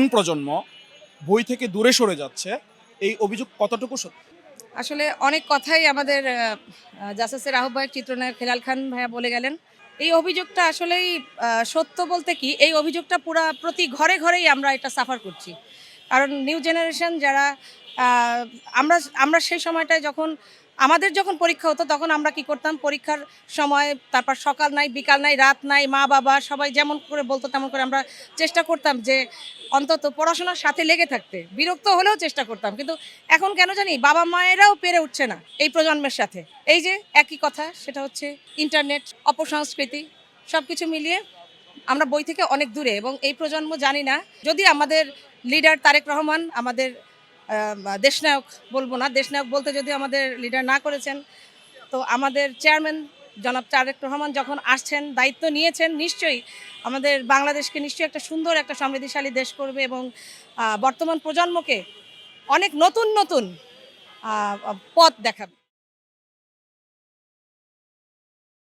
তরুণ প্রজন্ম বই থেকে দূরে সরে যাচ্ছে, এই অভিযোগ কতটুকু সত্যি? আসলে অনেক কথাই আমাদের জাসাসের আহ্বায়ক চিত্রনায়ক হেলাল খান ভাইয়া বলে গেলেন। এই অভিযোগটা আসলেই সত্য বলতে কি, এই অভিযোগটা প্রতি ঘরে ঘরেই আমরা এটা সাফার করছি। কারণ নিউ জেনারেশন যারা আ আমরা আমরা সেই সময়টায় আমাদের যখন পরীক্ষা হতো তখন আমরা কি করতাম, পরীক্ষার সময় তারপর সকাল নাই, বিকাল নাই, রাত নাই, মা-বাবা সবাই যেমন করে বলতো তেমন করে আমরা চেষ্টা করতাম যে অন্তত পড়াশোনার সাথে লেগে থাকতে। বিরক্ত হলেও চেষ্টা করতাম। কিন্তু এখন কেন জানি বাবা-মায়েরাও পেরে উঠছে না এই প্রজন্মের সাথে। এই যে একই কথা, সেটা হচ্ছে ইন্টারনেট, অপসংস্কৃতি সবকিছু মিলিয়ে আমরা বই থেকে অনেক দূরে, এবং এই প্রজন্ম জানি না, যদি আমাদের লিডার তারেক রহমান আমাদের দেশনায়ক, বলবো না দেশনায়ক বলতে, যদি আমাদের লিডার না করেছেন, তো আমাদের চেয়ারম্যান জনাব তারেক রহমান যখন আসছেন, দায়িত্ব নিয়েছেন, নিশ্চয়ই আমাদের বাংলাদেশকে নিশ্চয়ই একটা সুন্দর, একটা সমৃদ্ধিশালী দেশ করবে, এবং বর্তমান প্রজন্মকে অনেক নতুন নতুন পথ দেখাবে।